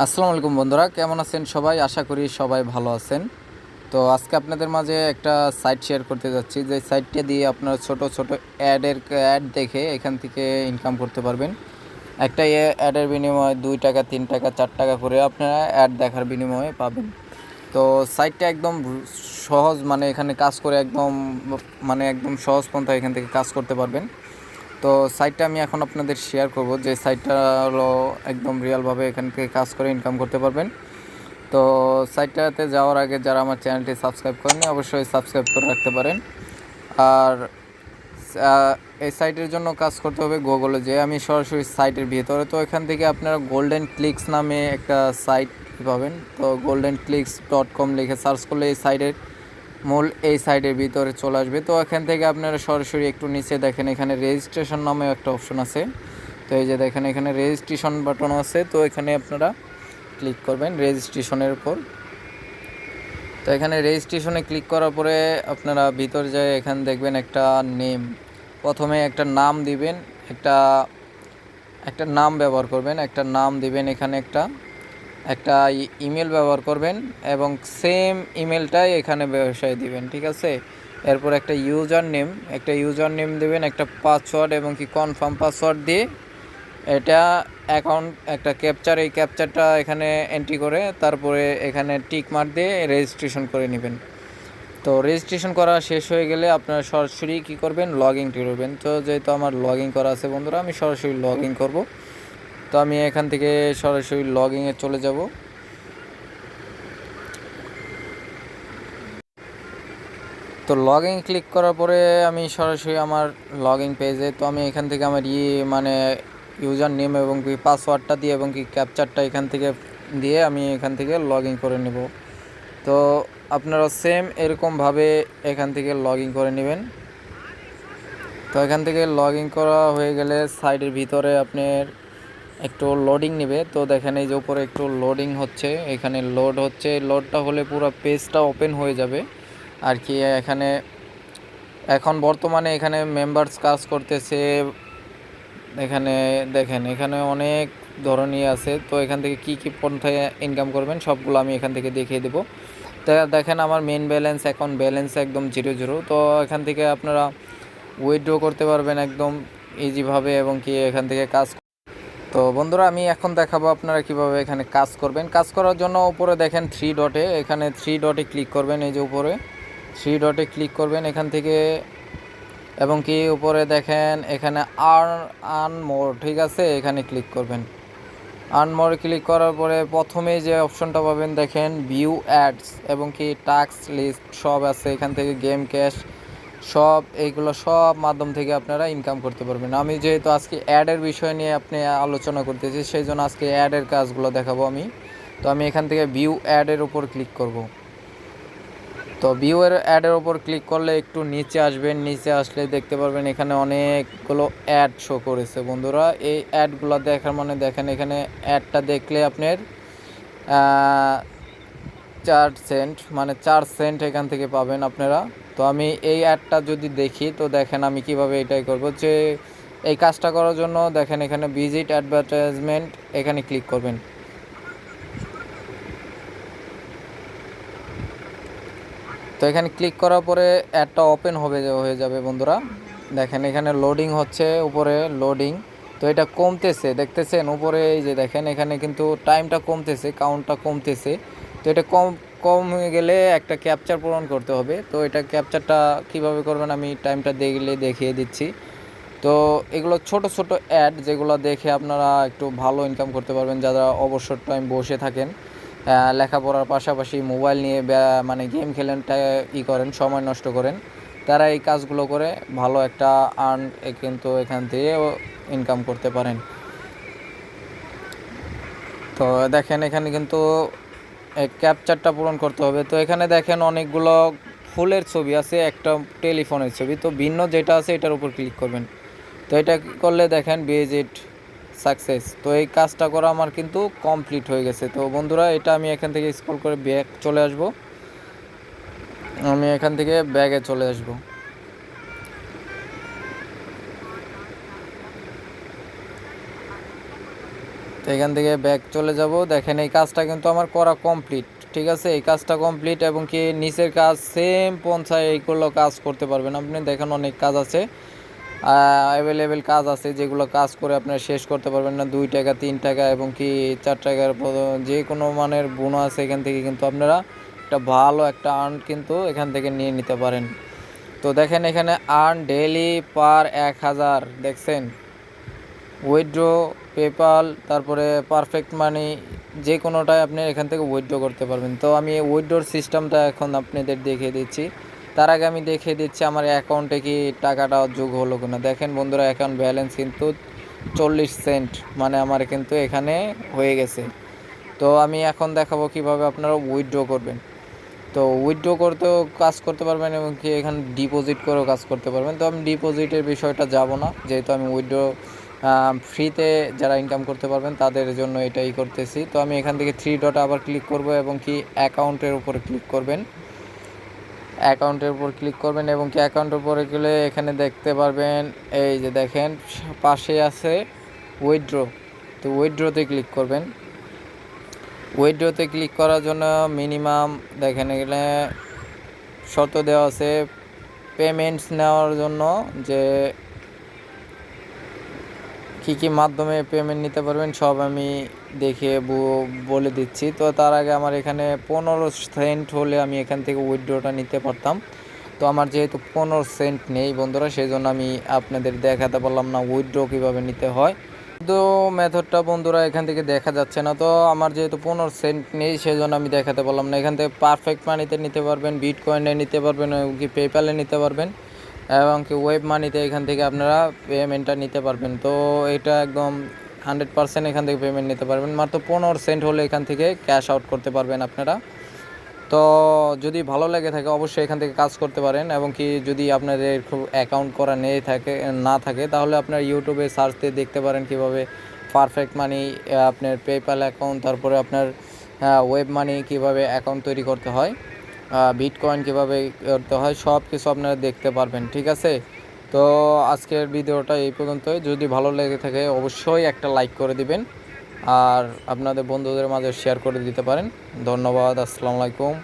আসসালামু আলাইকুম বন্ধুরা, কেমন আছেন সবাই? আশা করি সবাই ভালো আছেন। তো আজকে আপনাদের মাঝে একটা সাইট শেয়ার করতে যাচ্ছি, যে সাইটটা দিয়ে আপনারা ছোট ছোট অ্যাড দেখে এখান থেকে ইনকাম করতে পারবেন। একটা অ্যাডের বিনিময়ে 2 টাকা, 3 টাকা, 4 টাকা করে আপনারা অ্যাড দেখার বিনিময়ে পাবেন। তো সাইটটা একদম সহজ, মানে এখানে কাজ করে একদম সহজ পন্থায় এখান থেকে কাজ করতে পারবেন। তো সাইটটা আমি এখন আপনাদের শেয়ার করব, যে সাইটটা হলো একদম রিয়েলভাবে এখান থেকে কাজ করে ইনকাম করতে পারবেন। তো সাইটটাতে যাওয়ার আগে যারা আমার চ্যানেলটি সাবস্ক্রাইব করেনি, অবশ্যই সাবস্ক্রাইব করে রাখতে পারেন। আর এই সাইটের জন্য কাজ করতে হবে গুগলে, যে আমি সরাসরি সাইটের ভিতরে, তো এখান থেকে আপনারা গোল্ডেন ক্লিকস নামে একটা সাইট পাবেন। তো goldenclicks.com লিখে সার্চ করলে এই সাইটের এই সাইটের ভিতরে চলে আসবে। তো এখান থেকে আপনারা সরাসরি একটু নিচে দেখেন, এখানে রেজিস্ট্রেশন নামে একটা অপশন আছে। তো এই যে দেখেন, এখানে রেজিস্ট্রেশন বাটন আছে। তো এখানে আপনারা ক্লিক করবেন রেজিস্ট্রেশনের উপর। তো এখানে রেজিস্ট্রেশনে ক্লিক করার পরে আপনারা ভিতরে যায়, এখানে দেখবেন একটা নেম, প্রথমে একটা নাম দিবেন, একটা একটা নাম ব্যবহার করবেন, একটা নাম দিবেন, এখানে একটা ইমেল ব্যবহার করবেন এবং সেম ইমেলটাই এখানে ব্যবসায় দিবেন, ঠিক আছে। এরপর একটা ইউজার নেম দেবেন, একটা পাসওয়ার্ড এবং কি কনফার্ম পাসওয়ার্ড দিয়ে এটা অ্যাকাউন্ট একটা ক্যাপচার, এই ক্যাপচারটা এখানে এন্ট্রি করে তারপরে এখানে টিক মার্ক দিয়ে রেজিস্ট্রেশন করে নেবেন। তো রেজিস্ট্রেশন করা শেষ হয়ে গেলে আপনারা সরাসরি কী করবেন, লগ ইন করবেন। তো যেহেতু আমার লগ ইন করা আছে বন্ধুরা, আমি সরাসরি লগ ইন করবো। তো আমি এখান থেকে সরাসরি লগ ইনে চলে যাব। তো লগ ইন ক্লিক করার পরে আমি সরাসরি আমার লগ ইন পেজে, তো আমি এখান থেকে আমার ইউজার নেম এবং কি পাসওয়ার্ডটা দিয়ে এবং কি ক্যাপচারটা এখান থেকে দিয়ে আমি এখান থেকে লগ ইন করে নেব। তো আপনারা সেম এরকমভাবে এখান থেকে লগ ইন করে নেবেন। তো এখান থেকে লগ ইন করা হয়ে গেলে সাইডের ভিতরে আপনার একটু লোডিং নেবে। তো দেখেন এই যে উপরে একটু লোডিং হচ্ছে, এখানে লোড হচ্ছে। লোডটা হলে পুরো পেজটা ওপেন হয়ে যাবে আর কি। এখন বর্তমানে এখানে মেম্বার্স কাজ করতেছে। এখানে দেখেন, এখানে অনেক ধরনই আছে। তো এখান থেকে কি পন্থায় ইনকাম করবেন সবগুলো আমি এখান থেকে দেখিয়ে দেবো। তো দেখেন আমার মেন ব্যালেন্স, অ্যাকাউন্ট ব্যালেন্স একদম 0 0। তো এখান থেকে আপনারা উইথড্র করতে পারবেন একদম ইজিভাবে এবং কি এখান থেকে কাজ। তো বন্ধুরা, আমি এখন দেখাবো আপনারা কিভাবে এখানে কাজ করবেন। কাজ করার জন্য উপরে দেখেন এখানে 3 ডটে ক্লিক করবেন। এই যে উপরে 3 ডটে ক্লিক করবেন এখান থেকে, এবং কি উপরে দেখেন এখানে আর্ন মোর, ঠিক আছে, এখানে ক্লিক করবেন। আর্ন মোরে ক্লিক করার পরে প্রথমে যে অপশনটা পাবেন দেখেন ভিউ অ্যাডস এবং কি টাস্ক লিস্ট সব আছে। এখান থেকে গেম ক্যাশ এইগুলো সব মাধ্যম থেকে আপনারা ইনকাম করতে পারবেন। আমি যেহেতু আজকে অ্যাডের বিষয় নিয়ে আপনি আলোচনা করতেছি, সেই জন্য আজকে অ্যাডের কাজগুলো দেখাবো আমি। তো আমি এখান থেকে ভিউ অ্যাডের উপর ক্লিক করব। তো ভিউ অ্যাডের উপর ক্লিক করলে একটু নিচে আসবেন। নিচে আসলে দেখতে পারবেন এখানে অনেকগুলো অ্যাড শো করেছে বন্ধুরা। এই অ্যাডগুলো দেখার মানে দেখেন, এখানে অ্যাডটা দেখলে আপনার 4 সেন্ট, মানে 4 সেন্ট এখান থেকে পাবেন আপনারা। তো আমি এই অ্যাডটা যদি দেখি, তো দেখেন আমি কিভাবে এটাই করব। যে এই কাজটা করার জন্য দেখেন এখানে ভিজিট অ্যাডভার্টাইজমেন্ট, এখানে ক্লিক করবেন। তো এখানে ক্লিক করার পরে অ্যাডটা ওপেন হয়ে যাবে বন্ধুরা। দেখেন এখানে লোডিং হচ্ছে, উপরে লোডিং। তো এটা কমতেছে, দেখতেছেন উপরে, এই যে দেখেন এখানে কিন্তু টাইমটা কমতেছে, কাউন্টটা কমতেছে। তো এটা কম হয়ে গেলে একটা ক্যাপচার পূরণ করতে হবে। তো এটা ক্যাপচারটা কিভাবে করবেন আমি টাইমটা দেখিয়ে দিচ্ছি। তো এগুলো ছোট ছোট অ্যাড, যেগুলো দেখে আপনারা একটু ভালো ইনকাম করতে পারবেন। যারা অবসর টাইম বসে থাকেন, লেখাপড়ার পাশাপাশি মোবাইল নিয়ে মানে গেম খেলেন, করেন, সময় নষ্ট করেন, তারা এই কাজগুলো করে ভালো একটা কিন্তু এখান থেকে ইনকাম করতে পারেন। তো দেখেন এখানে কিন্তু ক্যাপচারটা পূরণ করতে হবে। তো এখানে দেখেন অনেকগুলো ফুলের ছবি আছে, একটা টেলিফোনের ছবি। তো ভিন্ন যেটা আছে এটার উপর ক্লিক করবেন। তো এটা করলে দেখেন ভিজিট সাকসেস। তো এই কাজটা করা আমার কিন্তু কমপ্লিট হয়ে গেছে। তো বন্ধুরা, এটা আমি এখান থেকে স্ক্রল করে ব্যাক চলে আসব। আমি এখান থেকে ব্যাগে চলে আসব। তো এখান থেকে ব্যাক চলে যাব। দেখেন এই কাজটা কিন্তু আমার করা কমপ্লিট, ঠিক আছে। এই কাজটা কমপ্লিট এবং কি নিচের কাজ সেম পঞ্চায় এইগুলো কাজ করতে পারবেন আপনি। দেখেন অনেক কাজ আছে, অ্যাভেলেবেল কাজ আছে যেগুলো কাজ করে আপনারা শেষ করতে পারবেন না। 2 টাকা 3 টাকা এবং কি 4 টাকার যে কোনো মানের বোনাস এখান থেকে কিন্তু আপনারা একটা ভালো একটা আর্ন কিন্তু এখান থেকে নিয়ে নিতে পারেন। তো দেখেন এখানে আর্ন ডেইলি পার 1000 দেখছেন, উইথড্র, পেপাল, তারপরে পারফেক্ট মানি, যে কোনোটাই আপনি এখান থেকে উইথড্র করতে পারবেন। তো আমি উইথড্রর সিস্টেমটা এখন আপনাদের দেখিয়ে দিচ্ছি। তার আগে আমি দেখিয়ে দিচ্ছি আমার অ্যাকাউন্টে কি টাকাটা যোগ হলো কিনা। দেখেন বন্ধুরা, অ্যাকাউন্ট ব্যালেন্স কিন্তু 40 সেন্ট, মানে আমার কিন্তু এখানে হয়ে গেছে। তো আমি এখন দেখাবো কিভাবে আপনারা উইথড্র করবেন। তো উইথড্র করতেও কাজ করতে পারবেন এবং কি এখানে ডিপোজিট করেও কাজ করতে পারবেন। তো আমি ডিপোজিটের বিষয়টা যাব না, যেহেতু আমি উইথড্র ফ্রিতে যারা ইনকাম করতে পারবেন তাদের জন্য এটাই করতেছি। তো আমি এখান থেকে 3 ডট আবার ক্লিক করব এবং কি অ্যাকাউন্টের উপর ক্লিক করবেন। অ্যাকাউন্টের উপর ক্লিক করবেন এবং কি অ্যাকাউন্টের উপরে গেলে এখানে দেখতে পারবেন, এই যে দেখেন পাশে আছে উইথড্র। তো উইথড্রতে ক্লিক করবেন। উইথড্রতে ক্লিক করার জন্য মিনিমাম দেখেন এখানে শর্ত দেওয়া আছে পেমেন্টস নেওয়ার জন্য, যে কী কী মাধ্যমে পেমেন্ট নিতে পারবেন সব আমি দেখে বলে দিচ্ছি। তো তার আগে আমার এখানে 15 সেন্ট হলে আমি এখান থেকে উইথড্রটা নিতে পারতাম। তো আমার যেহেতু 15 সেন্ট নেই বন্ধুরা, সেই জন্য আমি আপনাদের দেখাতে পারলাম না উইথড্র কীভাবে নিতে হয়। তো মেথডটা বন্ধুরা এখান থেকে দেখা যাচ্ছে না। তো আমার যেহেতু 15 সেন্ট নেই সেই জন্য আমি দেখাতে পারলাম না। এখান থেকে পারফেক্ট মানিতে নিতে পারবেন, বিটকয়েনে নিতে পারবেন, কি পেপ্যালে নিতে পারবেন এবং কি ওয়েব মানিতে এখান থেকে আপনারা পেমেন্টটা নিতে পারবেন। তো এটা একদম 100% এখান থেকে পেমেন্ট নিতে পারবেন। মাত্র 15 সেন্ট হলে এখান থেকে ক্যাশ আউট করতে পারবেন আপনারা। তো যদি ভালো লেগে থাকে অবশ্যই এখান থেকে কাজ করতে পারেন এবং কি যদি আপনাদের খুব অ্যাকাউন্ট করা না থাকে তাহলে আপনার ইউটিউবে সার্চ দিয়ে দেখতে পারেন কিভাবে পারফেক্ট মানি, আপনার পেপ্যাল অ্যাকাউন্ট, তারপরে আপনার ওয়েব মানি কিভাবে অ্যাকাউন্ট তৈরি করতে হয়, বিটকয়েন কিভাবে করতে হয়, সব কিছু আপনারা দেখতে পারবেন, ঠিক আছে। তো আজকের ভিডিওটা এই পর্যন্তই। যদি ভালো লেগে থাকে অবশ্যই একটা লাইক করে দিবেন আর আপনাদের বন্ধুদের মাঝে শেয়ার করে দিতে পারেন। ধন্যবাদ। আসসালামু আলাইকুম।